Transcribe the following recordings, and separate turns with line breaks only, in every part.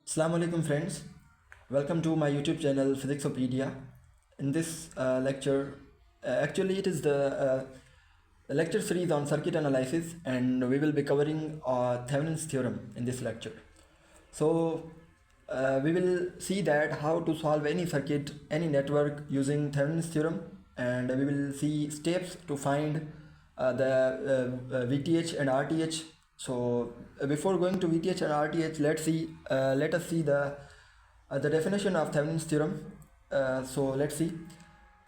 Assalamu alaikum friends, welcome to my YouTube channel Physixopedia. In this lecture, actually it is the lecture series on circuit analysis, and we will be covering Thevenin's theorem in this lecture. So we will see that how to solve any circuit, any network using Thevenin's theorem, and we will see steps to find the VTH and RTH. So before going to VTH and RTH, let us see the definition of Thevenin's theorem. So let's see.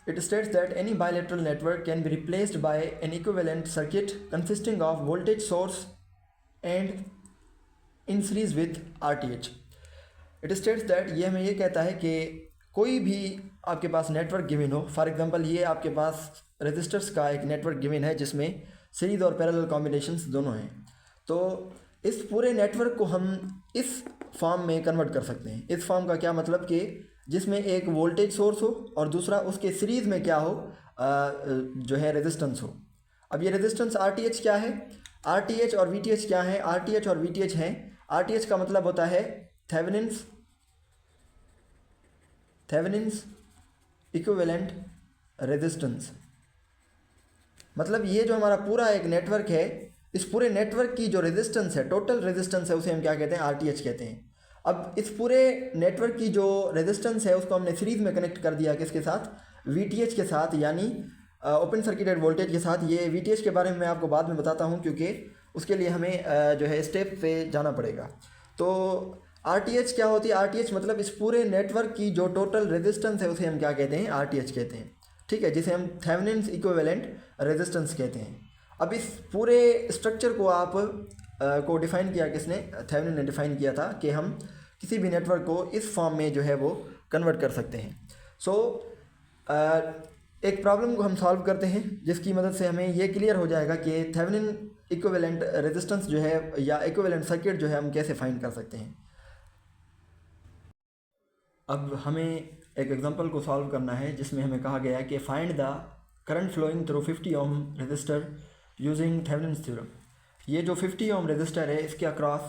It states that any bilateral network can be replaced by an equivalent circuit consisting of voltage source and in series with RTH. It states that ये हमें ये कहता है कि कोई भी आपके पास network given हो, फॉर एग्जांपल ये आपके पास रेजिस्टर्स का एक नेटवर्क गिवन है जिसमें सीरीज और पैरेलल कॉम्बिनेशंस दोनों हैं, तो इस पूरे नेटवर्क को हम इस फॉर्म में कन्वर्ट कर सकते हैं। इस फॉर्म का क्या मतलब कि जिसमें एक वोल्टेज सोर्स हो और दूसरा उसके सीरीज़ में क्या हो, जो है रेजिस्टेंस हो। अब ये रेजिस्टेंस RTH क्या है, RTH और VTH क्या है, RTH और VTH हैं। RTH का मतलब होता है थेवेनिन्स इक्विवेलेंट रेजिस्टेंस। मतलब ये जो हमारा पूरा एक नेटवर्क है, इस पूरे नेटवर्क की जो रेजिस्टेंस है, टोटल रेजिस्टेंस है, उसे हम क्या कहते हैं, RTH कहते हैं। अब इस पूरे नेटवर्क की जो रेजिस्टेंस है उसको हमने सीरीज़ में कनेक्ट कर दिया किसके साथ, VTH के साथ, यानी ओपन सर्किटेड वोल्टेज के साथ। ये VTH के बारे में मैं आपको बाद में बताता हूँ, क्योंकि उसके लिए हमें जो है स्टेप पे जाना पड़ेगा। तो RTH क्या होती है, RTH मतलब इस पूरे नेटवर्क की जो टोटल रेजिस्टेंस है उसे हम क्या कहते हैं, RTH कहते हैं। ठीक है, जिसे हम थेवेनिन्स इक्विवेलेंट रेजिस्टेंस कहते हैं। अब इस पूरे स्ट्रक्चर को आप को डिफ़ाइन किया किसने, थेवेनिन ने डिफ़ाइन किया था कि हम किसी भी नेटवर्क को इस फॉर्म में जो है वो कन्वर्ट कर सकते हैं। सो एक प्रॉब्लम को हम सॉल्व करते हैं जिसकी मदद से हमें ये क्लियर हो जाएगा कि थेवेनिन इक्विवेलेंट रेजिस्टेंस जो है या इक्विवेलेंट सर्किट जो है हम कैसे फाइंड कर सकते हैं। अब हमें एक एग्जांपल को सॉल्व करना है जिसमें हमें कहा गया है कि find the current flowing through 50 ohm resistor using Thevenin's theorem. ये जो 50 ओम रेजिस्टर है इसके अक्रॉस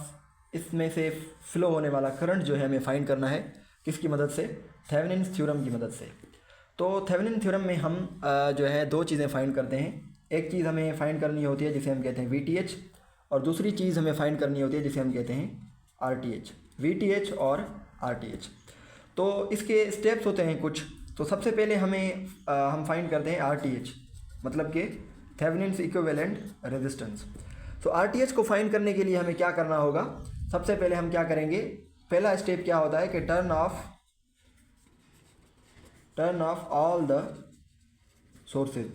इसमें से फ्लो होने वाला करंट जो है हमें फाइंड करना है किसकी मदद से, थेवेनिन्स थ्योरम की मदद से। तो थेवेनिन थ्योरम में हम जो है दो चीज़ें फाइंड करते हैं। एक चीज़ हमें फाइंड करनी होती है जिसे हम कहते हैं VTH, और दूसरी चीज़ हमें फाइंड करनी होती है जिसे हम कहते हैं RTH। VTH और RTH, तो इसके स्टेप्स होते हैं कुछ। तो सबसे पहले हम फाइंड करते हैं RTH, मतलब कि थेवेनिन्स इक्विवेलेंट रेजिस्टेंस। तो RTH को फाइंड करने के लिए हमें क्या करना होगा, सबसे पहले हम क्या करेंगे, पहला स्टेप क्या होता है कि turn off all the sources.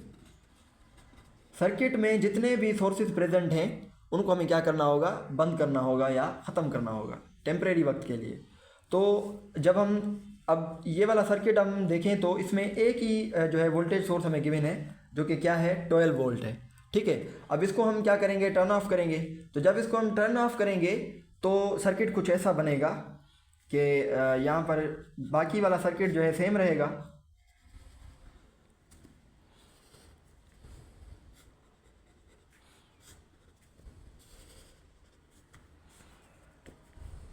Circuit में जितने भी सोर्सेज प्रेजेंट हैं उनको हमें क्या करना होगा, बंद करना होगा या ख़त्म करना होगा टेम्परेरी वक्त के लिए। तो जब हम अब ये वाला सर्किट हम देखें तो इसमें एक ही जो है वोल्टेज सोर्स हमें गिवन है जो कि क्या है, 12 वोल्ट है। ठीक है, अब इसको हम क्या करेंगे, टर्न ऑफ करेंगे। तो जब इसको हम टर्न ऑफ करेंगे तो सर्किट कुछ ऐसा बनेगा कि यहाँ पर बाकी वाला सर्किट जो है सेम रहेगा।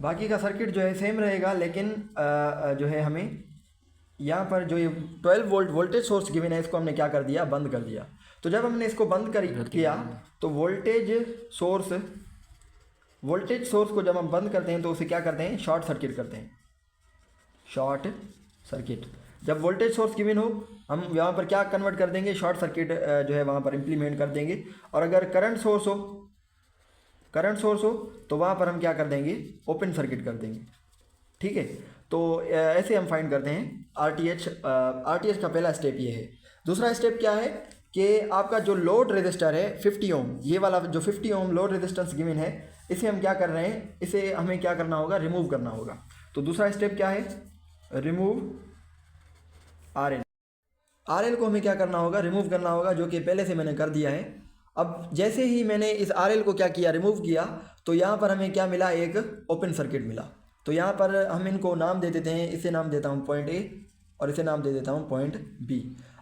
बाकी का सर्किट जो है सेम रहेगा, लेकिन जो है हमें यहाँ पर जो ये 12 वोल्ट वोल्टेज सोर्स गिवन है इसको हमने क्या कर दिया, बंद कर दिया। तो जब हमने इसको बंद किया तो वोल्टेज सोर्स को जब हम बंद करते हैं तो उसे क्या करते हैं, शॉर्ट सर्किट करते हैं। शॉर्ट सर्किट, जब वोल्टेज सोर्स गिवन हो हम यहाँ पर क्या कन्वर्ट कर देंगे, शॉर्ट सर्किट जो है वहाँ पर इम्प्लीमेंट कर देंगे। और अगर करंट सोर्स हो तो वहाँ पर हम क्या कर देंगे, ओपन सर्किट कर देंगे। ठीक है, तो ऐसे हम फाइंड करते हैं RTH। RTH का पहला स्टेप ये है। दूसरा स्टेप क्या है कि आपका जो लोड रेजिस्टर है 50 ओम, ये वाला जो 50 ओम लोड रेजिस्टेंस गिवन है, इसे हम क्या कर रहे हैं, इसे हमें क्या करना होगा, रिमूव करना होगा। तो दूसरा स्टेप क्या है, रिमूव RL को हमें क्या करना होगा, रिमूव करना होगा, जो कि पहले से मैंने कर दिया है। अब जैसे ही मैंने इस RL को क्या किया, रिमूव किया, तो यहाँ पर हमें क्या मिला, एक ओपन सर्किट मिला। तो यहाँ पर हम इनको नाम दे देते हैं, इसे नाम देता हूँ पॉइंट A और इसे नाम दे देता हूँ पॉइंट B।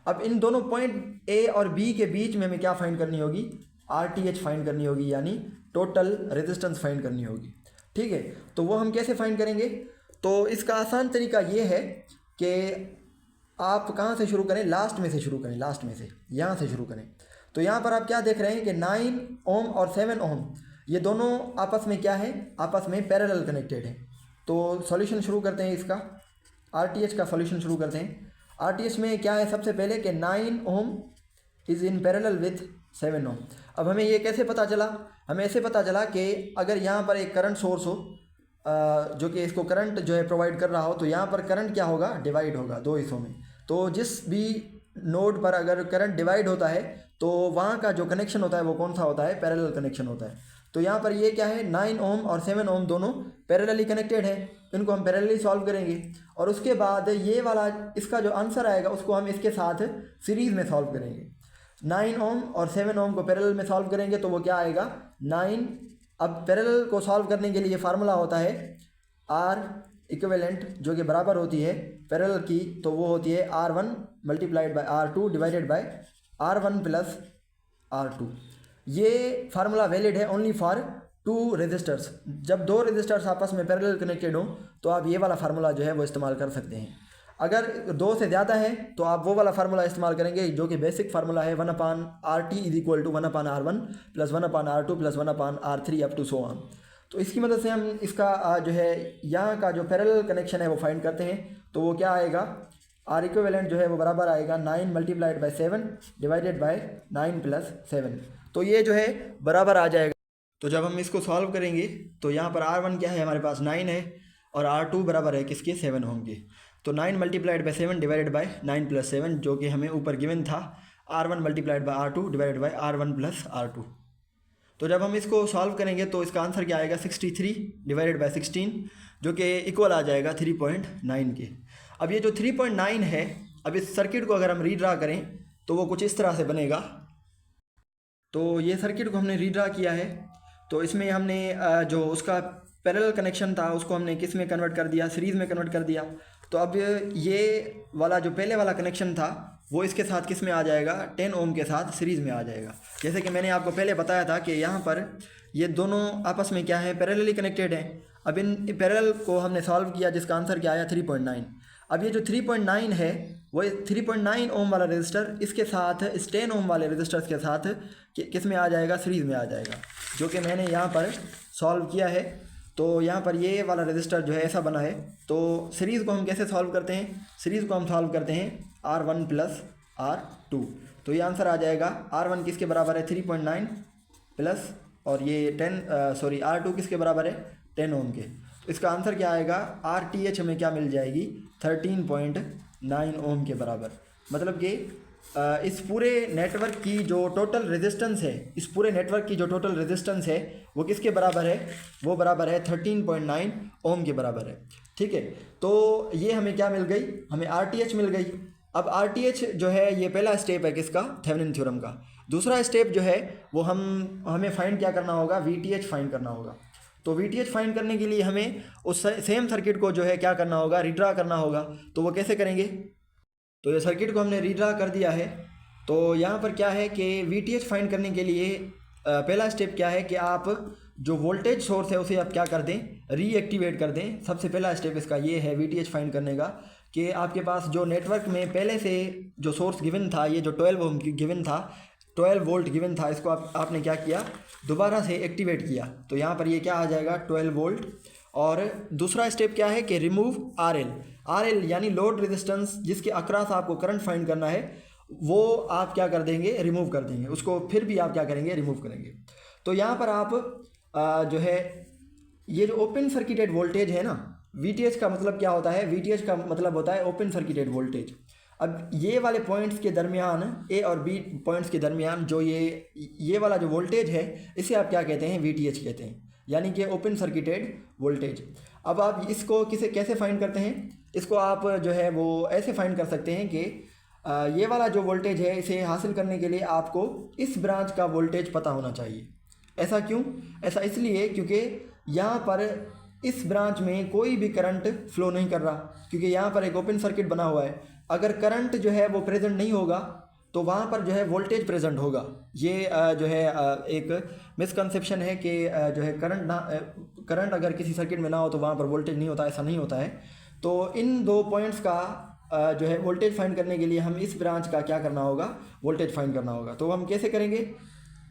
अब इन दोनों पॉइंट A और B के बीच में हमें क्या फाइंड करनी होगी, RTH फाइंड करनी होगी, यानी टोटल रेजिस्टेंस फाइंड करनी होगी। ठीक है, तो वो हम कैसे फाइंड करेंगे? तो इसका आसान तरीका ये है कि आप कहाँ से शुरू करें, लास्ट में से शुरू करें, लास्ट में से यहाँ से शुरू करें। तो यहाँ पर आप क्या देख रहे हैं कि 9 ओम और 7 ओम ये दोनों आपस में क्या है, आपस में पैरेलल कनेक्टेड है। तो सॉल्यूशन शुरू करते हैं इसका, आरटीएच का सॉल्यूशन शुरू करते हैं। आरटीएच में क्या है, सबसे पहले कि 9 ओम इज़ इन पैरेलल विथ 7 ओम। अब हमें ये कैसे पता चला? हमें ऐसे पता चला कि अगर यहाँ पर एक करंट सोर्स हो जो कि इसको करंट जो है प्रोवाइड कर रहा हो, तो यहाँ पर करंट क्या होगा, डिवाइड होगा दो हिस्सों में। तो जिस भी नोड पर अगर करंट डिवाइड होता है तो वहाँ का जो कनेक्शन होता है वो कौन सा होता है, पैरेलल कनेक्शन होता है। तो यहाँ पर ये क्या है, 9 ओम और 7 ओम दोनों पैरेलली कनेक्टेड है, इनको हम पैरेलली सॉल्व करेंगे। और उसके बाद ये वाला इसका जो आंसर आएगा उसको हम इसके साथ सीरीज़ में सॉल्व करेंगे। 9 ओम और 7 ओम को पैरेलल में सॉल्व करेंगे तो वो क्या आएगा, 9। अब पैरेलल को सॉल्व करने के लिए फार्मूला होता है आर इक्विवेलेंट, जो कि बराबर होती है पैरेलल की, तो वो होती है R1 multiplied by R2 divided by R1 plus R2। ये फार्मूला वैलिड है ओनली फॉर 2 रेजिस्टर्स। जब 2 रेजिस्टर्स आपस में पैरेलल कनेक्टेड हो तो आप ये वाला फार्मूला जो है वो इस्तेमाल कर सकते हैं। अगर 2 से ज़्यादा है तो आप वो वाला फार्मूला इस्तेमाल करेंगे जो कि बेसिक फार्मूला है 1/RT is equal to 1/R1 plus 1/R2 plus 1/R3 up to so on. तो इसकी मदद से हम इसका जो है यहाँ का जो पैरेलल कनेक्शन है वो फाइंड करते हैं। तो वो क्या आएगा, आर इक्विवेलेंट जो है वो बराबर आएगा 9 multiplied by 7 divided by 9 plus 7। तो ये जो है बराबर आ जाएगा। तो जब हम इसको सॉल्व करेंगे तो यहाँ पर R1 क्या है, हमारे पास 9 है, और R2 बराबर है किसके, 7 होंगे। तो 9 multiplied by 7 divided by 9 plus 7, जो कि हमें ऊपर गिवन था R1 multiplied by R2 divided by R1 plus R2। तो जब हम इसको सॉल्व करेंगे तो इसका आंसर क्या आएगा, 63 डिवाइडेड बाय 16, जो कि इक्वल आ जाएगा 3.9 के। अब ये जो 3.9 है, अब इस सर्किट को अगर हम रीड्रा करें तो वो कुछ इस तरह से बनेगा। तो ये सर्किट को हमने रीड्रा किया है, तो इसमें हमने जो उसका पैरेलल कनेक्शन था उसको हमने किस में कन्वर्ट कर दिया, सीरीज़ में कन्वर्ट कर दिया। तो अब ये वाला जो पहले वाला कनेक्शन था वो इसके साथ किस में आ जाएगा, 10 ओम के साथ सीरीज़ में आ जाएगा। जैसे कि मैंने आपको पहले बताया था कि यहाँ पर ये दोनों आपस में क्या है, पैरेलली कनेक्टेड हैं। अब इन पैरेलल को हमने सॉल्व किया जिसका आंसर क्या आया, 3.9। अब ये जो 3.9 है वो 3.9 ओम वाला रजिस्टर इसके साथ इस 10 ओम वाले रजिस्टर्स के साथ किस में आ जाएगा, सीरीज़ में आ जाएगा, जो कि मैंने यहाँ पर सॉल्व किया है। तो यहाँ पर ये वाला रजिस्टर जो है ऐसा बना है। तो सीरीज़ को हम कैसे सॉल्व करते हैं, सीरीज़ को हम सॉल्व करते हैं R1 प्लस R2। तो ये आंसर आ जाएगा, R1 किसके बराबर है, 3.9 प्लस, और ये R2 किसके बराबर है, 10 ओम के। तो इसका आंसर क्या आएगा, RTH हमें क्या मिल जाएगी, 13.9 ओम के बराबर। मतलब कि इस पूरे नेटवर्क की जो टोटल रेजिस्टेंस है, इस पूरे नेटवर्क की जो टोटल रेजिस्टेंस है वो किसके बराबर है, वो बराबर है 13.9 ओम के बराबर है। ठीक है, तो ये हमें क्या मिल गई, हमें RTH मिल गई। अब RTH जो है ये पहला स्टेप है किसका, थेवेनिन थ्योरम का। दूसरा स्टेप जो है वो हमें फाइंड क्या करना होगा, VTH फाइंड करना होगा। तो VTH फाइंड करने के लिए हमें उस सेम सर्किट को जो है क्या करना होगा, रीड्रा करना होगा। तो वो कैसे करेंगे, तो ये सर्किट को हमने रीड्रा कर दिया है। तो यहाँ पर क्या है कि VTH फाइंड करने के लिए पहला स्टेप क्या है कि आप जो वोल्टेज सोर्स है उसे आप क्या कर दें, रीएक्टिवेट कर दें। सबसे पहला स्टेप इसका ये है VTH फाइंड करने का, कि आपके पास जो नेटवर्क में पहले से जो सोर्स गिवन था, ये जो 12 ओम गिवन था, 12 वोल्ट गिवन था, इसको आपने क्या किया, दोबारा से एक्टिवेट किया। तो यहाँ पर ये क्या आ जाएगा, 12 वोल्ट। और दूसरा स्टेप क्या है कि रिमूव RL यानी लोड रेजिस्टेंस, जिसके अक्रॉस आपको करंट फाइंड करना है, वो आप क्या कर देंगे, रिमूव कर देंगे उसको। फिर भी आप क्या करेंगे, रिमूव करेंगे। तो यहाँ पर आप जो है ये जो ओपन सर्किटेड वोल्टेज है ना, VTH का मतलब क्या होता है, VTH का मतलब होता है ओपन सर्किटेड वोल्टेज। अब ये वाले पॉइंट्स के दरमियान, A और B पॉइंट्स के दरमियान जो ये वाला जो वोल्टेज है, इसे आप क्या कहते हैं, VTH कहते हैं, यानी कि ओपन सर्किटेड वोल्टेज। अब आप इसको कैसे फाइंड करते हैं, इसको आप जो है वो ऐसे फाइंड कर सकते हैं कि ये वाला जो वोल्टेज है इसे हासिल करने के लिए आपको इस ब्रांच का वोल्टेज पता होना चाहिए। ऐसा क्यों, ऐसा इसलिए क्योंकि यहाँ पर इस ब्रांच में कोई भी करंट फ्लो नहीं कर रहा, क्योंकि यहाँ पर एक ओपन सर्किट बना हुआ है। अगर करंट जो है वो प्रेजेंट नहीं होगा तो वहाँ पर जो है वोल्टेज प्रेजेंट होगा। ये जो है एक मिसकंसेप्शन है कि जो है करंट अगर किसी सर्किट में ना हो तो वहाँ पर वोल्टेज नहीं होता, ऐसा नहीं होता है। तो इन दो पॉइंट्स का जो है वोल्टेज फाइंड करने के लिए हम इस ब्रांच का क्या करना होगा, वोल्टेज फाइंड करना होगा। तो हम कैसे करेंगे,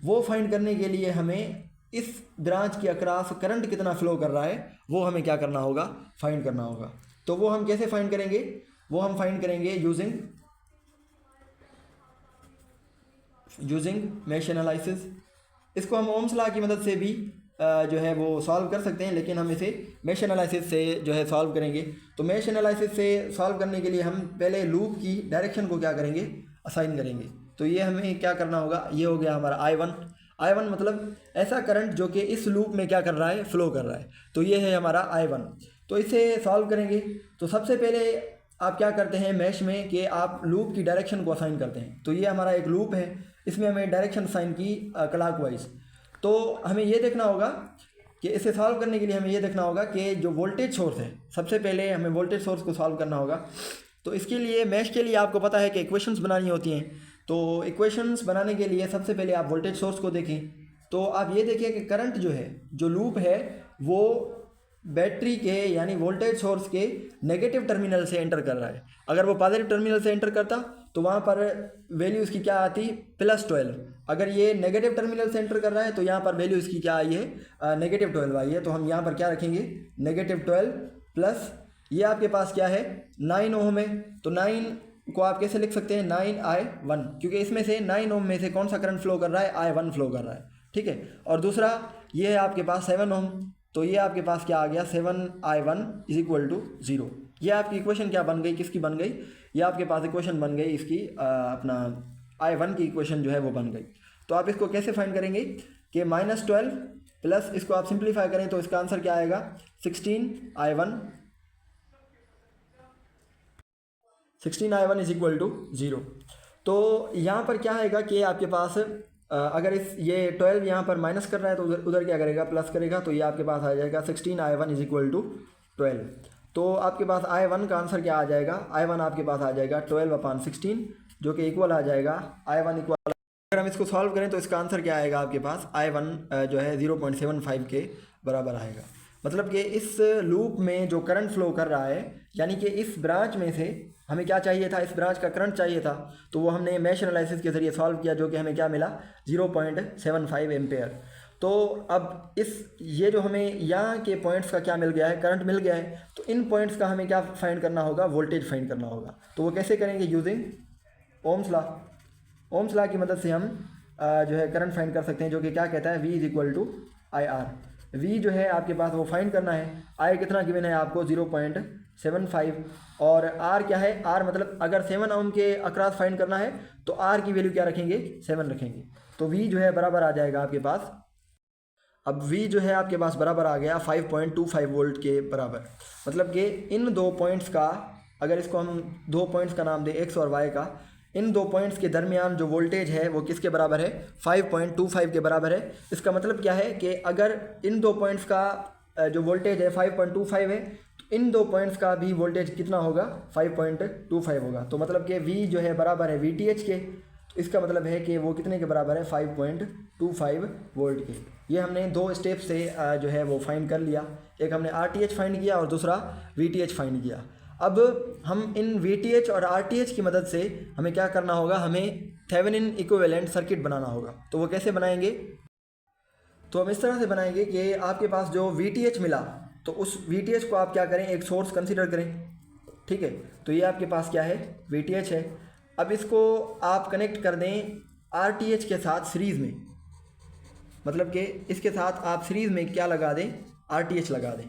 वो फाइंड करने के लिए हमें इस ब्रांच के अक्रॉस करंट कितना फ्लो कर रहा है वो हमें क्या करना होगा, फाइंड करना होगा। तो वो हम कैसे फाइंड करेंगे, वो हम फाइंड करेंगे यूजिंग मेश एनालिसिस। इसको हम ओम्स लॉ की मदद से भी जो है वो सॉल्व कर सकते हैं, लेकिन हम इसे मेश एनालिसिस से जो है सॉल्व करेंगे। तो मेश एनालिसिस से सॉल्व करने के लिए हम पहले लूप की डायरेक्शन को क्या करेंगे, असाइन करेंगे। तो ये हमें क्या करना होगा, ये हो गया हमारा I1 मतलब ऐसा करंट जो कि इस लूप में क्या कर रहा है, फ्लो कर रहा है। तो ये है हमारा I1। तो इसे सॉल्व करेंगे तो सबसे पहले आप क्या करते हैं मैश में कि आप लूप की डायरेक्शन को असाइन करते हैं। तो ये हमारा एक लूप है, इसमें हमें डायरेक्शन असाइन की क्लॉकवाइज। तो हमें ये देखना होगा कि इसे सॉल्व करने के लिए हमें ये देखना होगा कि जो वोल्टेज सोर्स है, सबसे पहले हमें वोल्टेज सोर्स को सॉल्व करना होगा। तो इसके लिए मैश के लिए आपको पता है कि इक्वेशंस बनानी होती हैं। तो इक्वेशंस बनाने के लिए सबसे पहले आप वोल्टेज सोर्स को देखें। तो आप ये देखिए कि करंट जो है, जो लूप है, वो बैटरी के यानी वोल्टेज सोर्स के नेगेटिव टर्मिनल से एंटर कर रहा है। अगर वो पॉजिटिव टर्मिनल से एंटर करता तो वहाँ पर वैल्यू इसकी क्या आती, +12। अगर ये नेगेटिव टर्मिनल से एंटर कर रहा है तो यहाँ पर वैल्यू इसकी क्या आई है, -12 आई है। तो हम यहाँ पर क्या रखेंगे, -12 प्लस ये आपके पास क्या है, 9 ओम है। तो 9 को आप कैसे लिख सकते हैं, 9I1, क्योंकि इसमें से 9 ओम में से कौन सा करंट फ्लो कर रहा है, I1 फ्लो कर रहा है। ठीक है। और दूसरा ये है आपके पास 7 ओम। तो ये आपके पास क्या आ गया, 7I1 = 0। ये आपकी इक्वेशन क्या बन गई, किसकी बन गई, ये आपके पास इक्वेशन बन गई इसकी, अपना I1 की इक्वेशन जो है वो बन गई। तो आप इसको कैसे फाइंड करेंगे कि -12 प्लस इसको आप सिंप्लीफाई करें तो इसका आंसर क्या आएगा, 16I1 = 0। तो यहाँ पर क्या आएगा कि आपके पास अगर इस ये 12 यहाँ पर माइनस कर रहा है तो उधर क्या करेगा, प्लस करेगा। तो ये आपके पास आ जाएगा 16I1 = 12। तो आपके पास I1 का आंसर क्या आ जाएगा, I1 आपके पास आ जाएगा 12/16, जो कि इक्वल आ जाएगा I1 इक्वल। अगर हम इसको सॉल्व करें तो इसका आंसर क्या आएगा आपके पास, I1 जो है 0.75 के बराबर आएगा। मतलब कि इस लूप में जो करंट फ्लो कर रहा है, यानी कि इस ब्रांच में से हमें क्या चाहिए था, इस ब्रांच का करंट चाहिए था। तो वो हमने मैश एनालिसिस के ज़रिए सॉल्व किया, जो कि हमें क्या मिला, 0.75 एम्पेयर। तो अब ये जो हमें यहाँ के पॉइंट्स का क्या मिल गया है, करंट मिल गया है। तो इन पॉइंट्स का हमें क्या फाइंड करना होगा, वोल्टेज फाइंड करना होगा। तो वो कैसे करेंगे, using Ohm's law. Ohm's law की मदद से हम जो है करंट फाइंड कर सकते हैं, जो कि क्या कहता है, V = IR। V जो है आपके पास वो फाइंड करना है। I कितना गिवन है आपको, 0.75। और R क्या है, R मतलब अगर 7 ओम के अक्रॉस फाइंड करना है तो R की वैल्यू क्या रखेंगे, 7 रखेंगे। तो V जो है बराबर आ जाएगा आपके पास, अब V जो है आपके पास बराबर आ गया 5.25 वोल्ट के बराबर। मतलब कि इन दो पॉइंट्स का, अगर इसको हम दो पॉइंट्स का नाम दें, X और Y का, इन दो पॉइंट्स के दरमियान जो वोल्टेज है वो किसके बराबर है, 5.25 के बराबर है। इसका मतलब क्या है कि अगर इन दो पॉइंट्स का जो वोल्टेज है 5.25 है, तो इन दो पॉइंट्स का भी वोल्टेज कितना होगा, 5.25 होगा। तो मतलब कि V जो है बराबर है VTH के। तो इसका मतलब है कि वो कितने के बराबर है, 5.25 वोल्ट के। ये हमने दो स्टेप से जो है वो फाइंड कर लिया। एक हमने RTH फाइंड किया और दूसरा VTH फाइंड किया। अब हम इन VTH और RTH की मदद से हमें क्या करना होगा, हमें थेवेनिन इक्विवेलेंट सर्किट बनाना होगा। तो वो कैसे बनाएंगे, तो हम इस तरह से बनाएंगे कि आपके पास जो VTH मिला, तो उस VTH को आप क्या करें, एक सोर्स कंसीडर करें। ठीक है। तो ये आपके पास क्या है, VTH है। अब इसको आप कनेक्ट कर दें RTH के साथ सीरीज़ में, मतलब कि इसके साथ आप सीरीज़ में क्या लगा दें, RTH लगा दें।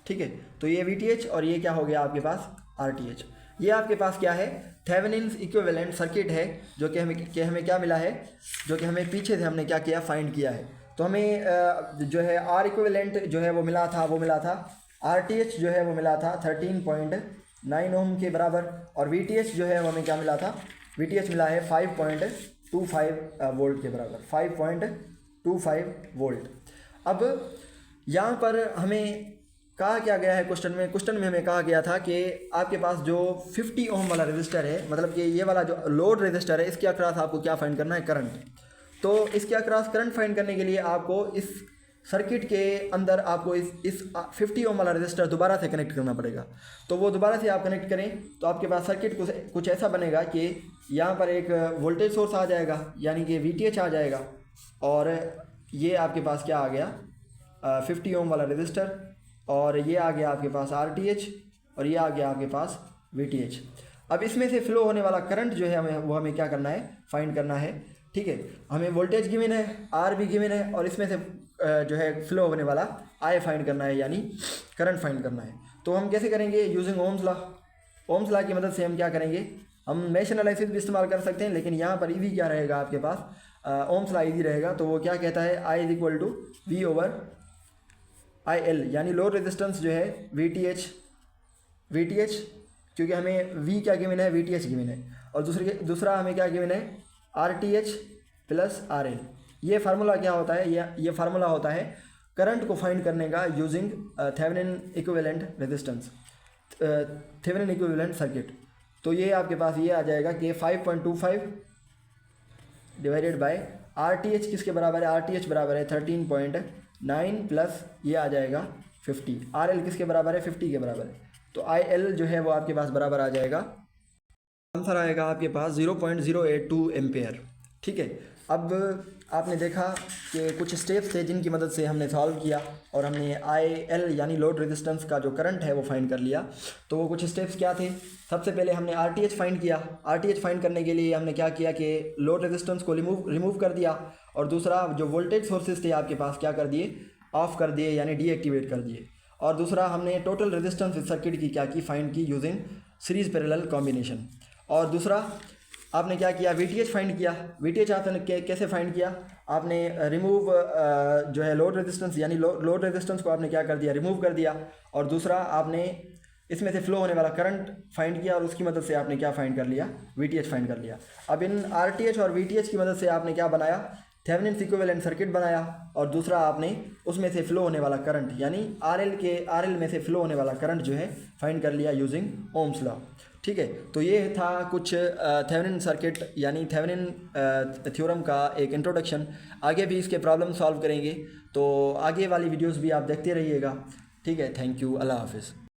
ठीक है। तो ये VTH और ये क्या हो गया आपके पास, RTH। ये आपके पास क्या है, थेवेनिन्स इक्विवेलेंट सर्किट है, जो कि हमें क्या मिला है, जो कि हमें पीछे से हमने क्या किया, फाइंड किया है। तो हमें जो है R इक्विवेलेंट जो है वो मिला था RTH जो है वो मिला था 13.9 ओम के बराबर। और VTH जो है वो हमें क्या मिला था, VTH मिला है 5.25 वोल्ट के बराबर, 5.25 वोल्ट। अब यहाँ पर हमें कहा क्या गया है क्वेश्चन में हमें कहा गया था कि आपके पास जो 50 ओम वाला रजिस्टर है, मतलब कि ये वाला जो लोड रजिस्टर है, इसके अक्रॉस आपको क्या फाइंड करना है, करंट। तो इसके अक्रॉस करंट फाइंड करने के लिए आपको इस सर्किट के अंदर आपको इस 50 ओम वाला रजिस्टर दोबारा से कनेक्ट करना पड़ेगा। तो वो दोबारा से आप कनेक्ट करें तो आपके पास सर्किट कुछ ऐसा बनेगा कि यहाँ पर एक वोल्टेज सोर्स आ जाएगा, यानी कि VTH आ जाएगा, और ये आपके पास क्या आ गया, 50 ओम वाला रजिस्टर, और ये आ गया आपके पास RTH, और ये आ गया आपके पास VTH। अब इसमें से फ्लो होने वाला करंट जो है हमें क्या करना है, फाइंड करना है। ठीक है, हमें वोल्टेज गिवन है, R भी गिवन है, और इसमें से जो है फ्लो होने वाला I फाइंड करना है, यानी करंट फाइंड करना है। तो हम कैसे करेंगे, using Ohm's law. Ohm's law की मदद से हम क्या करेंगे, हम मेश एनालिसिस भी इस्तेमाल कर सकते हैं, लेकिन यहाँ पर ईजी क्या रहेगा आपके पास, ओम्स लॉ ईजी रहेगा। तो वो क्या कहता है, I is equal to V over IL, यानी लोड रेजिस्टेंस जो है VTH, क्योंकि हमें V क्या गिवन है, VTH गिवन है, और दूसरा हमें क्या गिवन है, RTH प्लस RL। ये फार्मूला क्या होता है, ये फार्मूला होता है करंट को फाइंड करने का using Thevenin equivalent resistance, Thevenin equivalent circuit. तो ये आपके पास ये आ जाएगा कि 5.25 डिवाइडेड बाय RTH किसके बराबर है, RTH बराबर है 13.9 प्लस ये आ जाएगा 50, RL किसके बराबर है, 50 के बराबर है। तो IL जो है वो आपके पास बराबर आ जाएगा, आंसर आएगा आपके पास 0.082 एम्पेयर। ठीक है, अब आपने देखा कि कुछ स्टेप्स थे जिनकी मदद से हमने सॉल्व किया, और हमने IL यानी लोड रेजिस्टेंस का जो करंट है वो फाइंड कर लिया। तो वो कुछ स्टेप्स क्या थे, सबसे पहले हमने RTH फाइंड किया। RTH फाइंड करने के लिए हमने क्या किया कि लोड रेजिस्टेंस को रिमूव कर दिया, और दूसरा जो वोल्टेज सोर्सेज थे आपके पास क्या कर दिए, ऑफ कर दिए, यानी डीएक्टिवेट कर दिए। और दूसरा हमने टोटल रेजिस्टेंस इस सर्किट की क्या की, फाइंड की यूजिंग सीरीज पैरेलल कॉम्बिनेशन। और दूसरा आपने क्या किया, VTH फाइंड किया। VTH आपने कैसे फाइंड किया, आपने रिमूव जो है लोड रेजिस्टेंस, यानी लोड रेजिस्टेंस को आपने क्या कर दिया, रिमूव कर दिया, और दूसरा आपने इसमें से फ्लो होने वाला करंट फाइंड किया, और उसकी मदद से आपने क्या फाइंड कर लिया, VTH फाइंड कर लिया। अब इन RTH और VTH की मदद से आपने क्या बनाया, थेवेनिन इक्विवेलेंट सर्किट बनाया, और दूसरा आपने उसमें से फ्लो होने वाला करंट, यानी RL में से फ्लो होने वाला करंट जो है फाइंड कर लिया यूजिंग ओम्स लॉ। ठीक है, तो ये था कुछ थेवेनिन सर्किट यानी थेवेनिन थ्योरम का एक इंट्रोडक्शन। आगे भी इसके प्रॉब्लम सॉल्व करेंगे, तो आगे वाली वीडियोस भी आप देखते रहिएगा। ठीक है, थैंक यू, अल्लाह हाफिज़।